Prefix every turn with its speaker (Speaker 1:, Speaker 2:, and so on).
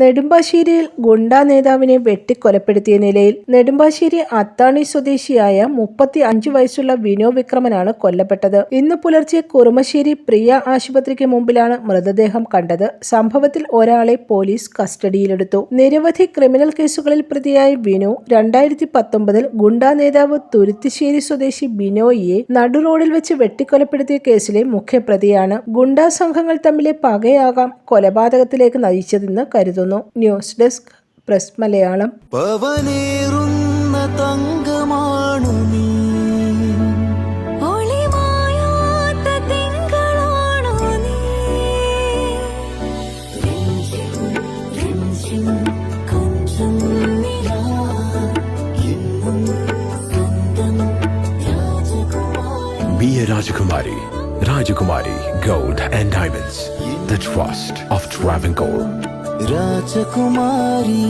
Speaker 1: നെടുമ്പാശ്ശേരിയിൽ ഗുണ്ടാ നേതാവിനെ വെട്ടിക്കൊലപ്പെടുത്തിയ നിലയിൽ നെടുമ്പാശ്ശേരി അത്താണി സ്വദേശിയായ 35 വയസ്സുള്ള വിനോ വിക്രമനാണ് കൊല്ലപ്പെട്ടത്. ഇന്ന് പുലർച്ചെ കുറുമശ്ശേരി പ്രിയ ആശുപത്രിക്ക് മുമ്പിലാണ് മൃതദേഹം കണ്ടത്. സംഭവത്തിൽ ഒരാളെ പോലീസ് കസ്റ്റഡിയിലെടുത്തു. നിരവധി ക്രിമിനൽ കേസുകളിൽ പ്രതിയായ വിനു 2019 ഗുണ്ടാ നേതാവ് തുരുത്തിശ്ശേരി സ്വദേശി ബിനോയിയെ നടുറോഡിൽ വെച്ച് വെട്ടിക്കൊലപ്പെടുത്തിയ കേസിലെ മുഖ്യപ്രതിയാണ്. ഗുണ്ടാ സംഘങ്ങൾ തമ്മിലെ പകയാകാം കൊലപാതകത്തിലേക്ക് നയിച്ചതെന്ന് കരുതുന്നു. News desk press Malayalam.
Speaker 2: Be a Rajakumari. Rajakumari Gold and Diamonds. The trust of Travancore.
Speaker 3: Rajakumari.